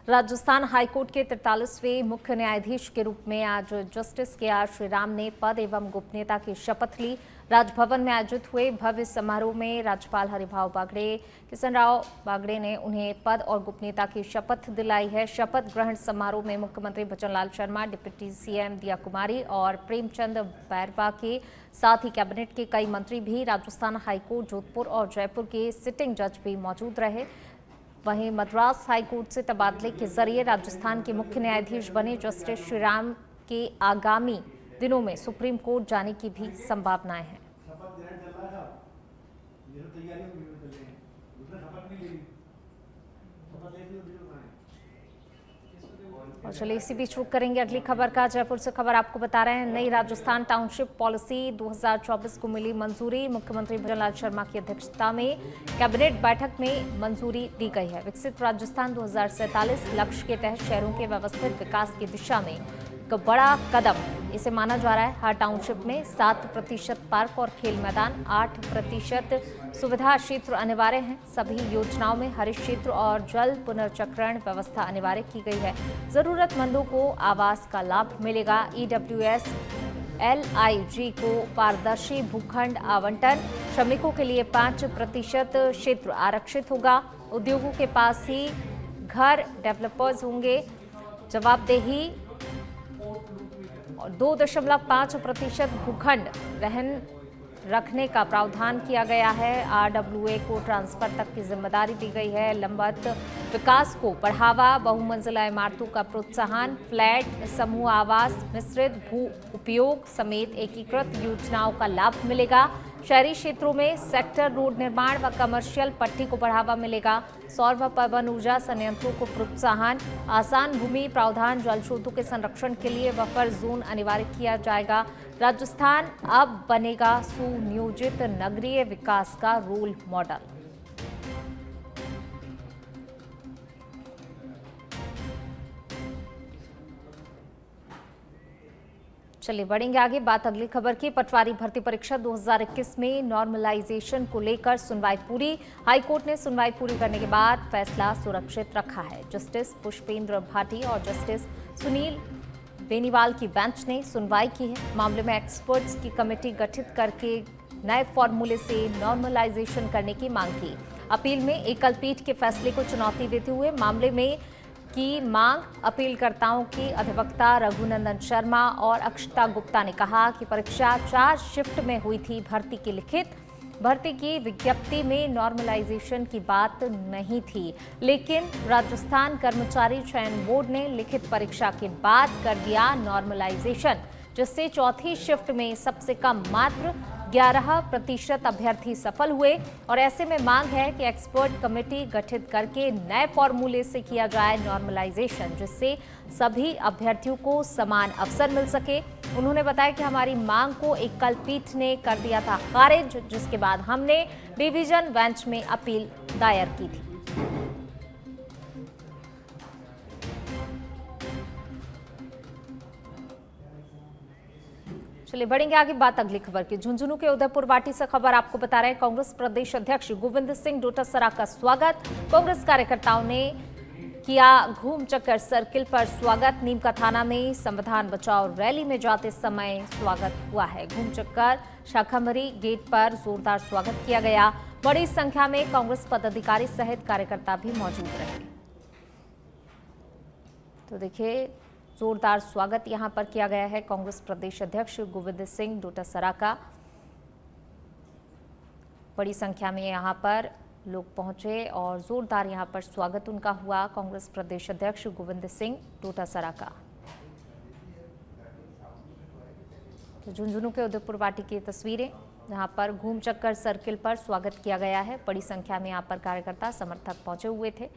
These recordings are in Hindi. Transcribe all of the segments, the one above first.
राजस्थान हाईकोर्ट के 43वें मुख्य न्यायाधीश के रूप में आज जस्टिस के.आर. श्रीराम ने पद एवं गोपनीयता की शपथ ली। राजभवन में आयोजित हुए भव्य समारोह में राज्यपाल हरिभाऊ बागड़े, किसनराव बागड़े ने उन्हें पद और गोपनीयता की शपथ दिलाई है। शपथ ग्रहण समारोह में मुख्यमंत्री भजनलाल शर्मा, डिप्टी सीएम दिया कुमारी और प्रेमचंद बैरवा के साथ ही कैबिनेट के कई मंत्री भी, राजस्थान हाईकोर्ट जोधपुर और जयपुर के सिटिंग जज भी मौजूद रहे। वहीं मद्रास हाईकोर्ट से तबादले के जरिए राजस्थान के मुख्य न्यायाधीश बने जस्टिस श्रीराम के आगामी दिनों में सुप्रीम कोर्ट जाने की भी संभावनाएं हैं। और चलिए इसी बीच रुक करेंगे अगली खबर का। जयपुर से खबर आपको बता रहे हैं, नई राजस्थान टाउनशिप पॉलिसी 2024 को मिली मंजूरी। मुख्यमंत्री भजनलाल शर्मा की अध्यक्षता में कैबिनेट बैठक में मंजूरी दी गई है। विकसित राजस्थान 2047 लक्ष्य के तहत शहरों के व्यवस्थित विकास की दिशा में एक बड़ा कदम इसे माना जा रहा है। हर टाउनशिप में 7% पार्क और खेल मैदान, 8% सुविधा क्षेत्र अनिवार्य हैं। सभी योजनाओं में हरित क्षेत्र और जल पुनर्चक्रण व्यवस्था अनिवार्य की गई है। जरूरतमंदों को आवास का लाभ मिलेगा। ईडब्ल्यूएस LIG को पारदर्शी भूखंड आवंटन, श्रमिकों के लिए 5% क्षेत्र आरक्षित होगा। उद्योगों के पास ही घर डेवलपर्स होंगे। जवाबदेही और 2.5% भूखंड रहन रखने का प्रावधान किया गया है। RWA को ट्रांसफर तक की जिम्मेदारी दी गई है। लंबित विकास को बढ़ावा, बहुमंजिला इमारतों का प्रोत्साहन, फ्लैट, समूह आवास, मिश्रित भू उपयोग समेत एकीकृत योजनाओं का लाभ मिलेगा। शहरी क्षेत्रों में सेक्टर रोड निर्माण व कमर्शियल पट्टी को बढ़ावा मिलेगा। सौर व पवन ऊर्जा संयंत्रों को प्रोत्साहन, आसान भूमि प्रावधान, जल स्रोतों के संरक्षण के लिए बफर जोन अनिवार्य किया जाएगा। राजस्थान अब बनेगा सुनियोजित नगरीय विकास का रोल मॉडल। चलिए बढ़ेंगे आगे, बात अगली खबर की। पटवारी भर्ती परीक्षा 2021 में नॉर्मलाइजेशन को लेकर सुनवाई पूरी। हाईकोर्ट ने सुनवाई पूरी करने के बाद फैसला सुरक्षित रखा है। जस्टिस पुष्पेंद्र भाटी और जस्टिस सुनील बेनीवाल की बेंच ने सुनवाई की है। मामले में एक्सपर्ट्स की कमेटी गठित करके नए फॉर्मूले से नॉर्मलाइजेशन करने की मांग की। अपील में एकल पीठ के फैसले को चुनौती देते हुए मामले में की मांग अपीलकर्ताओं की अधिवक्ता रघुनंदन शर्मा और अक्षता गुप्ता ने कहा कि परीक्षा 4 शिफ्ट में हुई थी। भर्ती की विज्ञप्ति में नॉर्मलाइजेशन की बात नहीं थी, लेकिन राजस्थान कर्मचारी चयन बोर्ड ने लिखित परीक्षा के बाद कर दिया नॉर्मलाइजेशन, जिससे चौथी शिफ्ट में सबसे कम मात्र 11% अभ्यर्थी सफल हुए। और ऐसे में मांग है कि एक्सपर्ट कमेटी गठित करके नए फॉर्मूले से किया जाए नॉर्मलाइजेशन, जिससे सभी अभ्यर्थियों को समान अवसर मिल सके। उन्होंने बताया कि हमारी मांग को एकल पीठ ने कर दिया था खारिज, जिसके बाद हमने डिवीजन बेंच में अपील दायर की थी। चलिए बढ़ेंगे आगे, बात अगली खबर की। झुंझुनू के उदयपुर वाटी से खबर आपको बता रहे हैं, कांग्रेस प्रदेश अध्यक्ष गोविंद सिंह डोटासरा का स्वागत। कांग्रेस कार्यकर्ताओं ने किया घूम चक्कर सर्किल पर स्वागत। नीम का थाना में संविधान बचाओ रैली में जाते समय स्वागत हुआ है। घूम चक्कर शाखामरी गेट पर जोरदार स्वागत किया गया। बड़ी संख्या में कांग्रेस पदाधिकारी सहित कार्यकर्ता भी मौजूद रहे। तो देखिए, जोरदार स्वागत यहां पर किया गया है कांग्रेस प्रदेश अध्यक्ष गोविंद सिंह डोटासरा का। बड़ी संख्या में यहां पर लोग पहुंचे और जोरदार यहां पर स्वागत उनका हुआ, कांग्रेस प्रदेश अध्यक्ष गोविंद सिंह डोटासरा का। तो झुंझुनू के उदयपुर वाटी की तस्वीरें, यहां पर घूम चक्कर सर्किल पर स्वागत किया गया है। बड़ी संख्या में यहां पर कार्यकर्ता समर्थक पहुंचे हुए थे।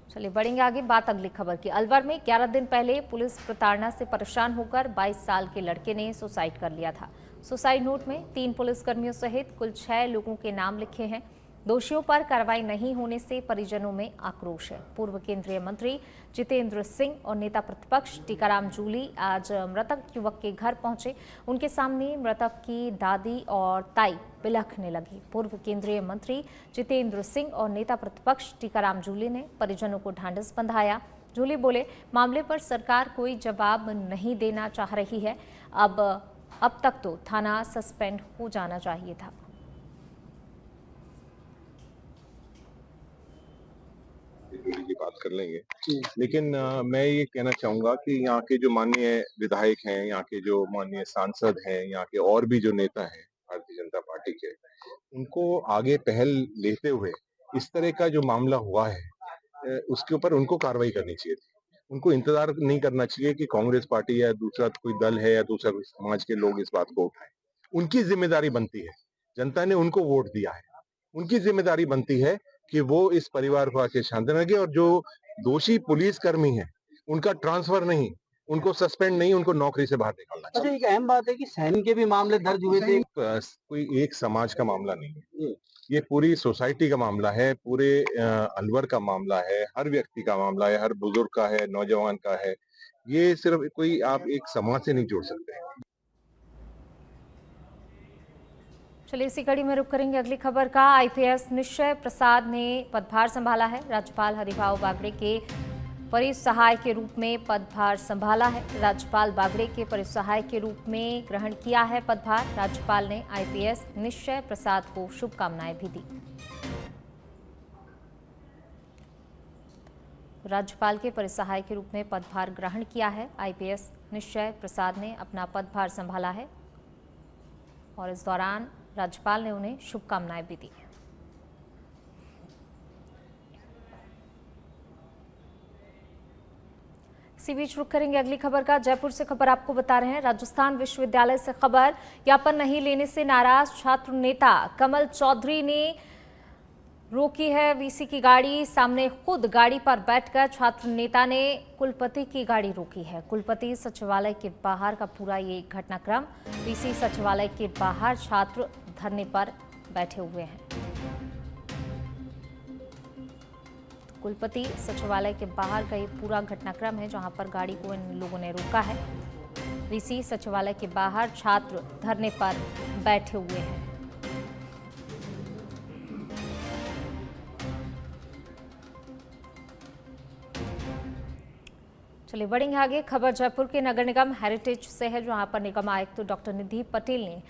चलिए बढ़ेंगे आगे, बात अगली खबर की। अलवर में 11 दिन पहले पुलिस प्रताड़ना से परेशान होकर 22 साल के लड़के ने सुसाइड कर लिया था। सुसाइड नोट में 3 पुलिसकर्मियों सहित कुल 6 लोगों के नाम लिखे हैं। दोषियों पर कार्रवाई नहीं होने से परिजनों में आक्रोश है। पूर्व केंद्रीय मंत्री जितेंद्र सिंह और नेता प्रतिपक्ष टीकाराम जूली आज मृतक युवक के घर पहुंचे। उनके सामने मृतक की दादी और ताई बिलखने लगी। पूर्व केंद्रीय मंत्री जितेंद्र सिंह और नेता प्रतिपक्ष टीकाराम जूली ने परिजनों को ढांढस बंधाया। जूली बोले, मामले पर सरकार कोई जवाब नहीं देना चाह रही है। अब तक तो थाना सस्पेंड हो जाना चाहिए था। की बात कर लेंगे, लेकिन मैं ये कहना चाहूंगा कि यहाँ के जो माननीय विधायक हैं, यहाँ के जो माननीय सांसद हैं, यहाँ के और भी जो नेता हैं भारतीय जनता पार्टी के, उनको आगे पहल लेते हुए इस तरह का जो मामला हुआ है उसके ऊपर उनको कार्रवाई करनी चाहिए थी। उनको इंतजार नहीं करना चाहिए कि कांग्रेस पार्टी या दूसरा कोई दल है या दूसरा कोई समाज के लोग इस बात को उठाएं। उनकी जिम्मेदारी बनती है, जनता ने उनको वोट दिया है, उनकी जिम्मेदारी बनती है कि वो इस परिवार को आके शांत रखे और जो दोषी पुलिसकर्मी हैं उनका ट्रांसफर नहीं, उनको सस्पेंड नहीं, उनको नौकरी से बाहर निकालना चाहिए। अच्छा, एक अहम बात है कि सैनी के भी मामले दर्ज हुए थे। कोई एक समाज का मामला नहीं है, ये पूरी सोसाइटी का मामला है, पूरे अलवर का मामला है, हर व्यक्ति का मामला है, हर बुजुर्ग का है, नौजवान का है। ये सिर्फ कोई आप एक समाज से नहीं जोड़ सकते। चलिए इसी कड़ी में रुक करेंगे अगली खबर का। आईपीएस निश्चय प्रसाद ने पदभार संभाला है। राज्यपाल हरिभाऊ बागड़े के परिसहाय के रूप में पदभार संभाला है। राज्यपाल बागड़े के परिसहाय के रूप में ग्रहण किया है पदभार। राज्यपाल ने आईपीएस निश्चय प्रसाद को शुभकामनाएं भी दी। राज्यपाल के परिसहाय के रूप में पदभार ग्रहण किया है आईपीएस निश्चय प्रसाद ने अपना पदभार संभाला है और इस दौरान राज्यपाल ने उन्हें शुभकामनाएं भी दी। इसी बीच रुक करेंगे अगली खबर का। जयपुर से खबर आपको बता रहे हैं। राजस्थान विश्वविद्यालय से खबर, ज्ञापन नहीं लेने से नाराज छात्र नेता कमल चौधरी ने रोकी है वीसी की गाड़ी। सामने खुद गाड़ी पर बैठकर छात्र नेता ने कुलपति की गाड़ी रोकी है। कुलपति सचिवालय के बाहर का पूरा ये घटनाक्रम, वीसी सचिवालय के बाहर छात्र धरने पर बैठे हुए हैं। कुलपति सचिवालय के बाहर का ये पूरा घटनाक्रम है जहां पर गाड़ी को इन लोगों ने रोका है। वीसी सचिवालय के बाहर छात्र धरने पर बैठे हुए हैं। चलिए बढ़ेंगे आगे। खबर जयपुर के नगर निगम हेरिटेज से है जहां पर निगम आयुक्त डॉक्टर निधि पटेल ने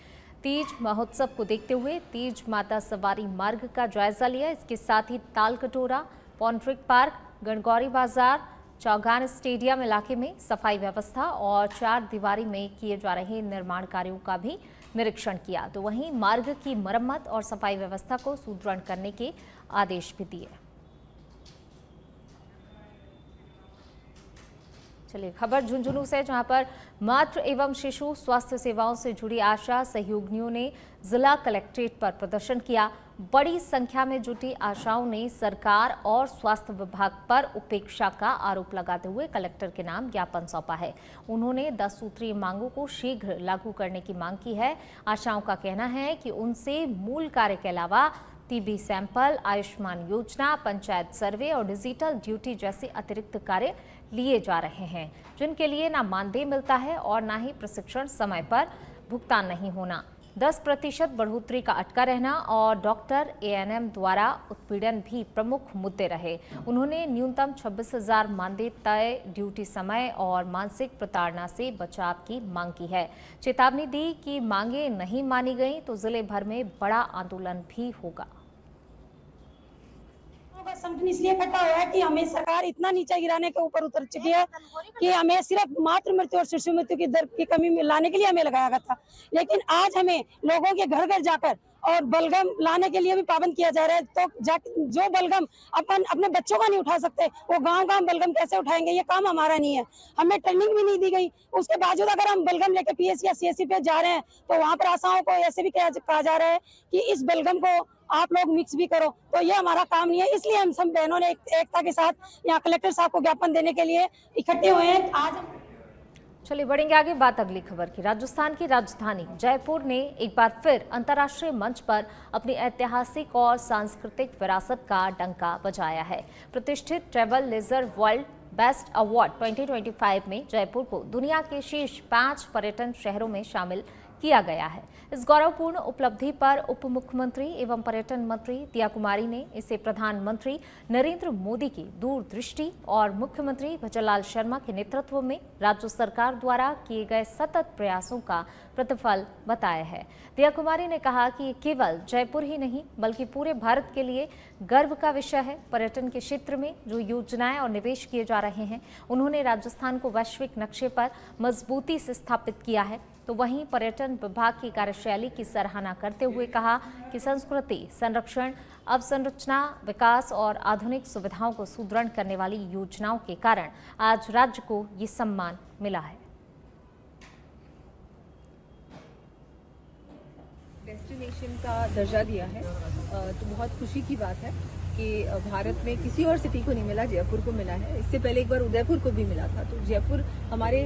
तीज महोत्सव को देखते हुए तीज माता सवारी मार्ग का जायजा लिया। इसके साथ ही तालकटोरा, पॉन्ट्रिक पार्क, गणगौरी बाजार, चौगान स्टेडियम इलाके में सफाई व्यवस्था और चार दीवारी में किए जा रहे निर्माण कार्यों का भी निरीक्षण किया। तो वहीं मार्ग की मरम्मत और सफाई व्यवस्था को सुदृढ़ करने के आदेश भी दिए। चलिए खबर झुंझुनू से जहां पर मातृ एवं शिशु स्वास्थ्य सेवाओं से जुड़ी आशा सहयोगिनियों ने जिला कलेक्ट्रेट पर प्रदर्शन किया। बड़ी संख्या में जुटी आशाओं ने सरकार और स्वास्थ्य विभाग पर उपेक्षा का आरोप लगाते हुए कलेक्टर के नाम ज्ञापन सौंपा है। उन्होंने 10 सूत्रीय मांगों को शीघ्र लागू करने की मांग की है। आशाओं का कहना है कि उनसे मूल कार्य के अलावा टीबी सैंपल, आयुष्मान योजना, पंचायत सर्वे और डिजिटल ड्यूटी जैसे अतिरिक्त कार्य लिए जा रहे हैं, जिनके लिए ना मानदेय मिलता है और ना ही प्रशिक्षण समय पर भुगतान नहीं होना। 10% बढ़ोतरी का अटका रहना और डॉक्टर एएनएम द्वारा उत्पीड़न भी प्रमुख मुद्दे रहे। उन्होंने न्यूनतम 26,000 मानदेय तय ड्यूटी समय और मानसिक प्रताड़ना से बचाव की मांग की है। चेतावनी दी कि मांगे नहीं मानी गई तो जिले भर में बड़ा आंदोलन भी होगा। संगठन इसलिए इकट्ठा हुआ है कि हमें सरकार इतना नीचा गिराने के ऊपर उतर चुकी है कि हमें सिर्फ मातृ मृत्यु और शिशु मृत्यु की दर की कमी लाने के लिए हमें लगाया गया था, लेकिन आज हमें लोगों के घर घर जाकर और बलगम लाने के लिए भी पाबंद किया जा रहा है। तो जो बलगम अपने बच्चों का नहीं उठा सकते वो गांव-गांव बलगम कैसे उठाएंगे? ये काम हमारा नहीं है। हमें ट्रेनिंग भी नहीं दी गई। उसके बावजूद अगर हम बलगम लेकर पीएससी या सीएससी पे जा रहे हैं तो वहाँ पर आशाओं को ऐसे भी कहा जा रहा है कि इस बलगम को आप लोग मिक्स भी करो, तो ये हमारा काम नहीं है। इसलिए हम सब बहनों ने एकता के साथ यहाँ कलेक्टर साहब को ज्ञापन देने के लिए इकट्ठे हुए हैं। आज चलिए बढ़ेंगे आगे, बात अगली खबर की। राजस्थान की राजधानी जयपुर ने एक बार फिर अंतर्राष्ट्रीय मंच पर अपनी ऐतिहासिक और सांस्कृतिक विरासत का डंका बजाया है। प्रतिष्ठित travel leisure world best award 2025 में जयपुर को दुनिया के शीर्ष 5 पर्यटन शहरों में शामिल किया गया है। इस गौरवपूर्ण उपलब्धि पर उप मुख्यमंत्री एवं पर्यटन मंत्री दिया कुमारी ने इसे प्रधानमंत्री नरेंद्र मोदी की दूरदृष्टि और मुख्यमंत्री भजनलाल शर्मा के नेतृत्व में राज्य सरकार द्वारा किए गए सतत प्रयासों का प्रतिफल बताया है। दिया कुमारी ने कहा कि ये केवल जयपुर ही नहीं बल्कि पूरे भारत के लिए गर्व का विषय है। पर्यटन के क्षेत्र में जो योजनाएं और निवेश किए जा रहे हैं, उन्होंने राजस्थान को वैश्विक नक्शे पर मजबूती से स्थापित किया है। तो वहीं पर्यटन विभाग की कार्यशैली की सराहना करते हुए कहा कि संस्कृति संरक्षण, अवसंरचना विकास और आधुनिक सुविधाओं को सुदृढ़ करने वाली योजनाओं के कारण आज राज्य को ये सम्मान मिला है। डेस्टिनेशन का दर्जा दिया है तो बहुत खुशी की बात है कि भारत में किसी और सिटी को नहीं मिला, जयपुर को मिला है। इससे पहले एक बार उदयपुर को भी मिला था। तो जयपुर हमारे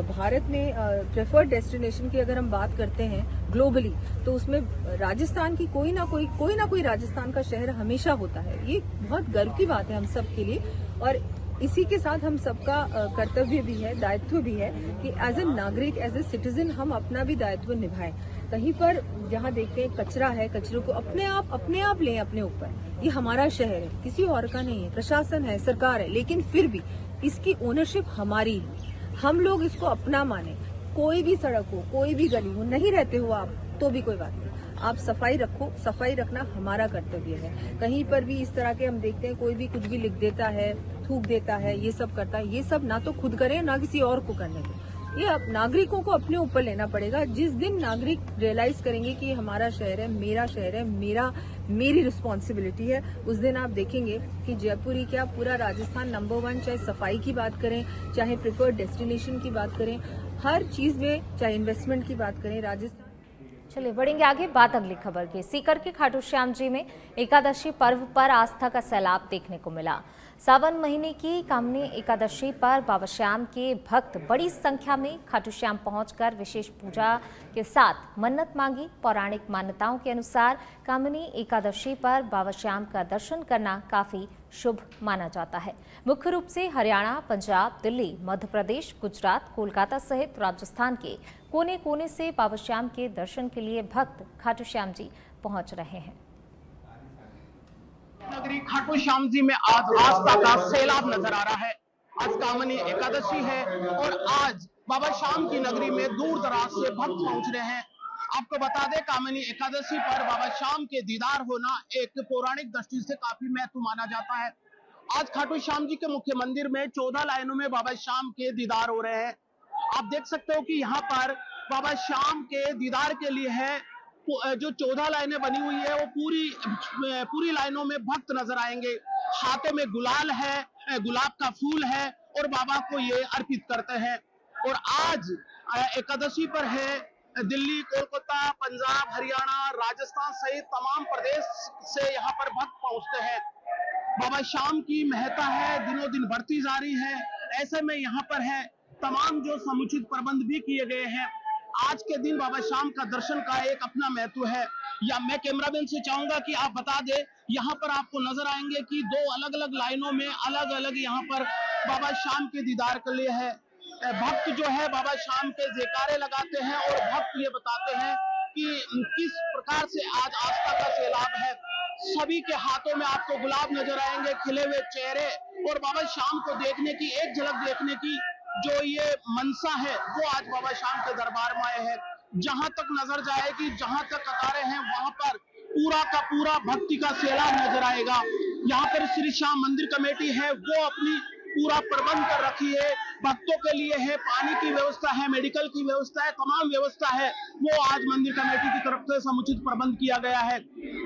भारत में प्रेफर्ड डेस्टिनेशन की अगर हम बात करते हैं ग्लोबली, तो उसमें राजस्थान की कोई ना कोई राजस्थान का शहर हमेशा होता है। ये बहुत गर्व की बात है हम सब के लिए, और इसी के साथ हम सबका कर्तव्य भी है, दायित्व भी है कि एज ए नागरिक, एज ए सिटीजन हम अपना भी दायित्व निभाएं। कहीं पर जहाँ देखते हैं कचरा है, कचरे को अपने आप लें अपने ऊपर। ये हमारा शहर है, किसी और का नहीं है। प्रशासन है, सरकार है, लेकिन फिर भी इसकी ओनरशिप हमारी है। हम लोग इसको अपना माने। कोई भी सड़क हो, कोई भी गली हो, नहीं रहते हो आप तो भी कोई बात नहीं, आप सफाई रखो। सफाई रखना हमारा कर्तव्य है। कहीं पर भी इस तरह के हम देखते हैं कोई भी कुछ भी लिख देता है, थूक देता है, ये सब करता है, ये सब ना तो खुद करें ना किसी और को करने दें। ये नागरिकों को अपने ऊपर लेना पड़ेगा। जिस दिन नागरिक रियलाइज करेंगे कि हमारा शहर है, मेरा शहर है, मेरी रिस्पॉन्सिबिलिटी है, उस दिन आप देखेंगे कि जयपुर ही क्या पूरा राजस्थान नंबर 1, चाहे सफाई की बात करें, चाहे प्रिफर्ड डेस्टिनेशन की बात करें, हर चीज में, चाहे इन्वेस्टमेंट की बात करें, राजस्थान। चलिए बढ़ेंगे आगे, बात अगली खबर की। सीकर के खाटू श्याम जी में एकादशी पर्व पर आस्था का सैलाब देखने को मिला। सावन महीने की कामनी एकादशी पर बाबा श्याम के भक्त बड़ी संख्या में खाटू श्याम पहुंचकर विशेष पूजा के साथ मन्नत मांगी। पौराणिक मान्यताओं के अनुसार कामनी एकादशी पर बाबा श्याम का दर्शन करना काफी शुभ माना जाता है। मुख्य रूप से हरियाणा, पंजाब, दिल्ली, मध्य प्रदेश, गुजरात, कोलकाता सहित राजस्थान के कोने कोने से बाबा श्याम के दर्शन के लिए भक्त खाटू श्याम जी पहुंच रहे हैं। नगरी खाटू श्याम जी में आज आस्था का सैलाब नजर आ रहा है। आज कामनी एकादशी है और आज बाबा श्याम की नगरी में दूर दराज से भक्त पहुंच रहे हैं। आपको बता दें, कामनी एकादशी पर बाबा श्याम के दीदार होना एक पौराणिक दृष्टि से काफी महत्व माना जाता है। आज खाटू श्याम जी के मुख्य मंदिर में 14 लाइनों में बाबा श्याम के दीदार हो रहे हैं। आप देख सकते हो कि यहाँ पर बाबा श्याम के दीदार के लिए है जो 14 लाइनें बनी हुई है, वो पूरी लाइनों में भक्त नजर आएंगे। हाथों में गुलाल है, गुलाब का फूल है और बाबा को ये अर्पित करते हैं। और आज एकादशी पर है दिल्ली, कोलकाता, पंजाब, हरियाणा, राजस्थान सहित तमाम प्रदेश से यहाँ पर भक्त पहुंचते हैं। बाबा श्याम की महत्ता है दिनों दिन बढ़ती जा रही है। ऐसे में यहाँ पर है तमाम जो समुचित प्रबंध भी किए गए हैं। आज के दिन बाबा श्याम का दर्शन का एक अपना महत्व है। या मैं कैमरामैन से चाहूंगा कि आप बता दे, यहाँ पर आपको नजर आएंगे कि 2 अलग अलग लाइनों में अलग अलग यहाँ पर बाबा श्याम के दीदार के लिए है। भक्त जो है बाबा श्याम के जयकारे लगाते हैं और भक्त ये बताते हैं कि किस प्रकार से आज आस्था का सैलाब है। सभी के हाथों में आपको गुलाब नजर आएंगे, खिले हुए चेहरे, और बाबा श्याम को देखने की, एक झलक देखने की जो ये मनसा है वो आज बाबा श्याम के दरबार में आए हैं। जहां तक नजर जाएगी, जहां तक कतारें हैं, वहां पर पूरा का पूरा भक्ति का सैलाब नजर आएगा। यहाँ पर श्री श्याम मंदिर कमेटी है, वो अपनी पूरा प्रबंध कर रखी है। भक्तों के लिए है, पानी की व्यवस्था है, मेडिकल की व्यवस्था है, तमाम व्यवस्था है, वो आज मंदिर कमेटी की तरफ से समुचित प्रबंध किया गया है।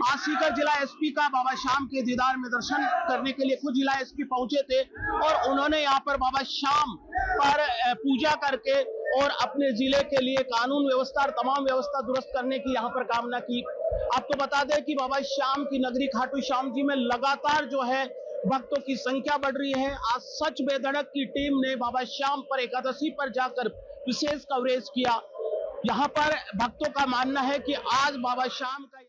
आज सीकर जिला एसपी का बाबा श्याम के दीदार में दर्शन करने के लिए खुद जिला एसपी पहुंचे थे और उन्होंने यहाँ पर बाबा श्याम पर पूजा करके और अपने जिले के लिए कानून व्यवस्था और तमाम व्यवस्था दुरुस्त करने की यहाँ पर कामना की। आपको बता दें कि बाबा श्याम की नगरी खाटू श्याम जी में लगातार जो है भक्तों की संख्या बढ़ रही है। आज सच बेधड़क की टीम ने बाबा श्याम पर एकादशी पर जाकर विशेष कवरेज किया। यहाँ पर भक्तों का मानना है कि आज बाबा श्याम का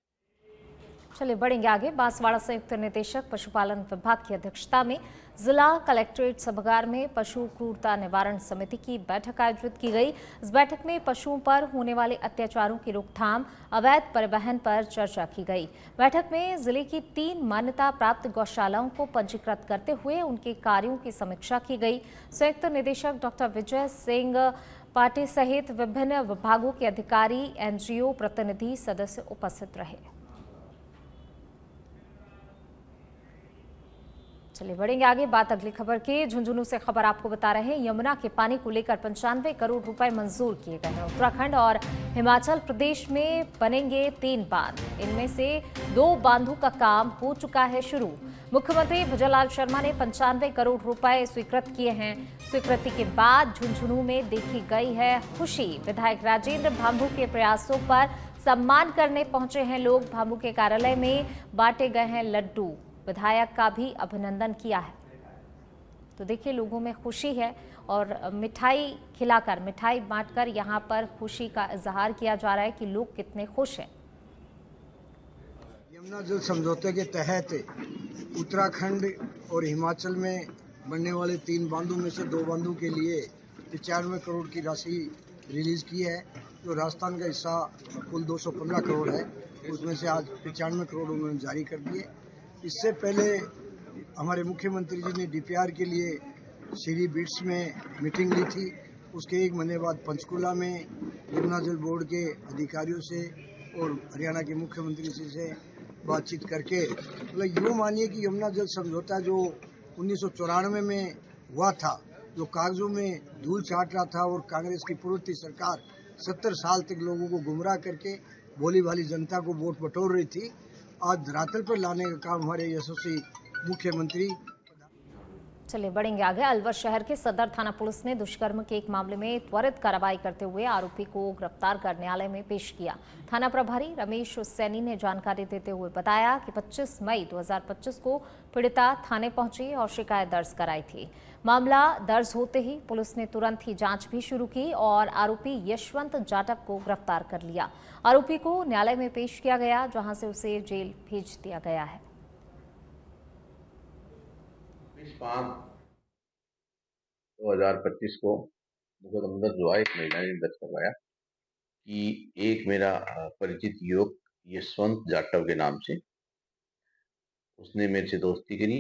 चलिए बढ़ेंगे आगे। बांसवाड़ा संयुक्त निदेशक पशुपालन विभाग की अध्यक्षता में जिला कलेक्ट्रेट सभागार में पशु क्रूरता निवारण समिति की बैठक आयोजित की गई। इस बैठक में पशुओं पर होने वाले अत्याचारों की रोकथाम, अवैध परिवहन पर चर्चा की गई। बैठक में जिले की 3 मान्यता प्राप्त गौशालाओं को पंजीकृत करते हुए उनके कार्यों की समीक्षा की गई। संयुक्त निदेशक डॉक्टर विजय सिंह पाटे सहित विभिन्न विभागों के अधिकारी, NGO प्रतिनिधि, सदस्य उपस्थित रहे। चलिए बढ़ेंगे आगे। बात अगली खबर की। झुंझुनू से खबर आपको बता रहे हैं, यमुना के पानी को लेकर 95 करोड़ रुपए मंजूर किए गए हैं। उत्तराखंड और हिमाचल प्रदेश में बनेंगे 3 बांध, इनमें से 2 बांधों का काम हो चुका है शुरू। मुख्यमंत्री भजनलाल शर्मा ने 95 करोड़ रुपए स्वीकृत किए हैं। स्वीकृति के बाद झुंझुनू में देखी गई है खुशी। विधायक राजेंद्र भांभू के प्रयासों पर सम्मान करने पहुंचे हैं लोग। भांभू के कार्यालय में बांटे गए हैं लड्डू। विधायक का भी अभिनंदन किया है। तो देखिए लोगों में खुशी है और मिठाई खिलाकर, मिठाई बांटकर यहाँ पर खुशी का इजहार किया जा रहा है कि लोग कितने खुश हैं। यमुना जल समझौते के तहत उत्तराखंड और हिमाचल में बनने वाले 3 बांधों में से 2 बांधों के लिए 95 करोड़ की राशि रिलीज की है। जो राजस्थान का हिस्सा कुल 215 करोड़ है, उसमें से आज 95 करोड़ उन्होंने जारी कर दिए। इससे पहले हमारे मुख्यमंत्री जी ने DPR के लिए श्री बीट्स में मीटिंग ली थी। उसके 1 महीने बाद पंचकुला में यमुना जल बोर्ड के अधिकारियों से और हरियाणा के मुख्यमंत्री जी से बातचीत करके मतलब यूँ मानिए कि यमुना जल समझौता जो 1994 में हुआ था, जो कागजों में धूल चाट रहा था और कांग्रेस की पूर्ववर्ती सरकार 70 साल तक लोगों को गुमराह करके भोली भाली जनता को वोट बटोर रही थी, आज धरातल पर लाने का काम हमारे यशस्वी मुख्यमंत्री। चलिए बढ़ेंगे आगे। अलवर शहर के सदर थाना पुलिस ने दुष्कर्म के एक मामले में त्वरित कार्रवाई करते हुए आरोपी को गिरफ्तार कर न्यायालय में पेश किया। थाना प्रभारी रमेश सैनी ने जानकारी देते हुए बताया कि 25 मई 2025 को पीड़िता थाने पहुंची और शिकायत दर्ज कराई थी। मामला दर्ज होते ही पुलिस ने तुरंत ही जांच भी शुरू की और आरोपी यशवंत जाटव को गिरफ्तार कर लिया। आरोपी को न्यायालय में पेश किया गया, जहां से उसे जेल भेज दिया गया है। 2025 को मुकदमा जो है एक महिला ने दर्ज करवाया कि एक मेरा परिचित युवक यशवंत जाटव के नाम से, उसने मेरे से दोस्ती करी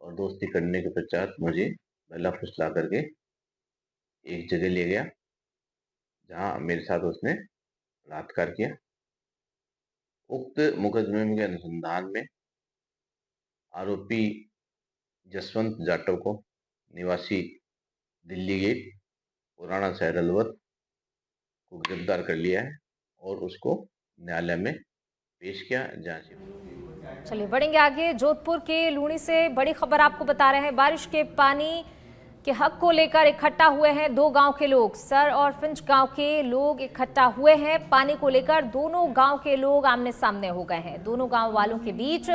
और दोस्ती करने के पश्चात मुझे बहला फुसला करके एक जगह ले गया, जहां मेरे साथ उसने बलात्कार किया। उक्त मुकदमे के अनुसंधान में आरोपी जसवंत जाटव को निवासी दिल्ली गेट पुराना शहर अलवर को गिरफ्तार कर लिया है और उसको न्यायालय में पेश किया जांच। चलिए बढ़ेंगे आगे। जोधपुर के लूणी से बड़ी खबर आपको बता रहे हैं। बारिश के पानी के हक को लेकर इकट्ठा हुए हैं 2 गांव के लोग। सर और फिंच गांव के लोग इकट्ठा हुए हैं। पानी को लेकर दोनों गांव के लोग आमने सामने हो गए हैं। दोनों गांव वालों के बीच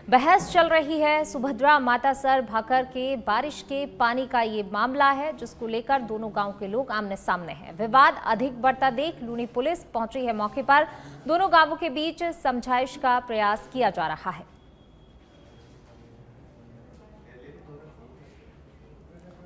बहस चल रही है। सुभद्रा माता सर भाकर के बारिश के पानी का ये मामला है, जिसको लेकर दोनों गांव के लोग आमने सामने हैं। विवाद अधिक बढ़ता देख लूणी पुलिस पहुंची है मौके पर। दोनों गांवों के बीच समझाइश का प्रयास किया जा रहा है।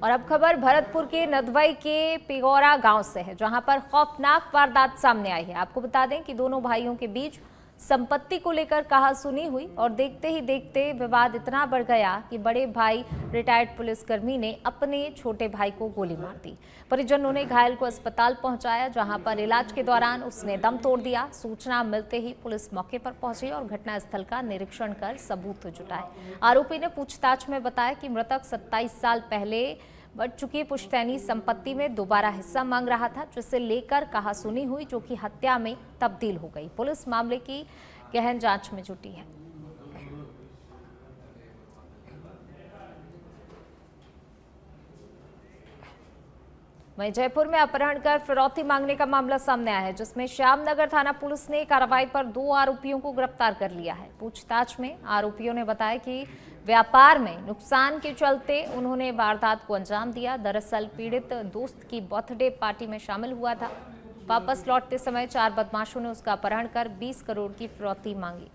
और अब खबर भरतपुर के नदवई के पिगौरा गांव से है, जहां पर खौफनाक वारदात सामने आई है। आपको बता दें कि दोनों भाइयों के बीच संपत्ति को लेकर कहासुनी हुई और देखते ही देखते विवाद इतना बढ़ गया कि बड़े भाई रिटायर्ड पुलिसकर्मी ने अपने छोटे भाई को गोली मार दी। परिजनों ने घायल को अस्पताल पहुंचाया, जहां पर इलाज के दौरान उसने दम तोड़ दिया। सूचना मिलते ही पुलिस मौके पर पहुंची और घटनास्थल का निरीक्षण कर सबूत जुटाए। आरोपी ने पूछताछ में बताया कि मृतक 27 साल पहले बढ़ चुकी पुश्तैनी संपत्ति में दोबारा हिस्सा मांग रहा था, जिसे लेकर कहासुनी हुई, जो कि हत्या में तब्दील हो गई। पुलिस मामले की गहन जांच में जुटी है। वहीं जयपुर में अपहरण कर फिरौती मांगने का मामला सामने आया है, जिसमें श्यामनगर थाना पुलिस ने कार्रवाई पर 2 आरोपियों को गिरफ्तार कर लिया है। पूछताछ में आरोपियों ने बताया कि व्यापार में नुकसान के चलते उन्होंने वारदात को अंजाम दिया। दरअसल पीड़ित दोस्त की बर्थडे पार्टी में शामिल हुआ था। वापस लौटते समय 4 बदमाशों ने उसका अपहरण कर 20 करोड़ की फिरौती मांगी।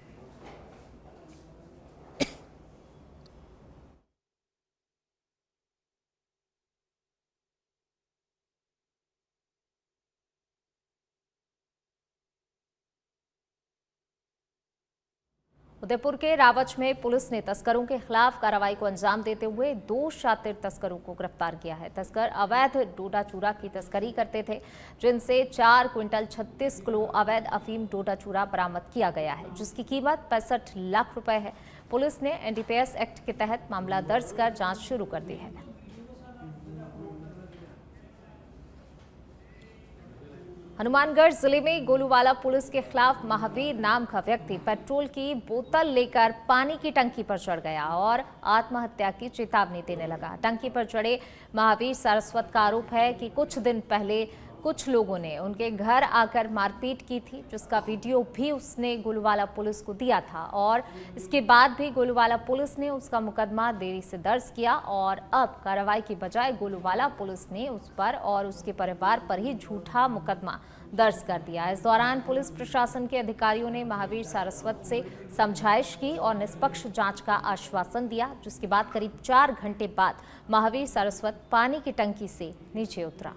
उदयपुर के रावच में पुलिस ने तस्करों के खिलाफ कार्रवाई को अंजाम देते हुए 2 शातिर तस्करों को गिरफ्तार किया है। तस्कर अवैध डोडा चूरा की तस्करी करते थे, जिनसे 4 क्विंटल 36 किलो अवैध अफीम डोडा चूरा बरामद किया गया है, जिसकी कीमत 65 लाख रुपए है। पुलिस ने एनडीपीएस एक्ट के तहत मामला दर्ज कर जांच शुरू कर दी है। हनुमानगढ़ जिले में गोलूवाला पुलिस के खिलाफ महावीर नाम का व्यक्ति पेट्रोल की बोतल लेकर पानी की टंकी पर चढ़ गया और आत्महत्या की चेतावनी देने लगा। टंकी पर चढ़े महावीर सारस्वत का आरोप है कि कुछ दिन पहले कुछ लोगों ने उनके घर आकर मारपीट की थी, जिसका वीडियो भी उसने गोलूवाला पुलिस को दिया था और इसके बाद भी गोलूवाला पुलिस ने उसका मुकदमा देरी से दर्ज किया और अब कार्रवाई की बजाय गोलूवाला पुलिस ने उस पर और उसके परिवार पर ही झूठा मुकदमा दर्ज कर दिया। इस दौरान पुलिस प्रशासन के अधिकारियों ने महावीर सारस्वत से समझाइश की और निष्पक्ष जांच का आश्वासन दिया, जिसके बाद करीब 4 घंटे बाद महावीर सारस्वत पानी की टंकी से नीचे उतरा।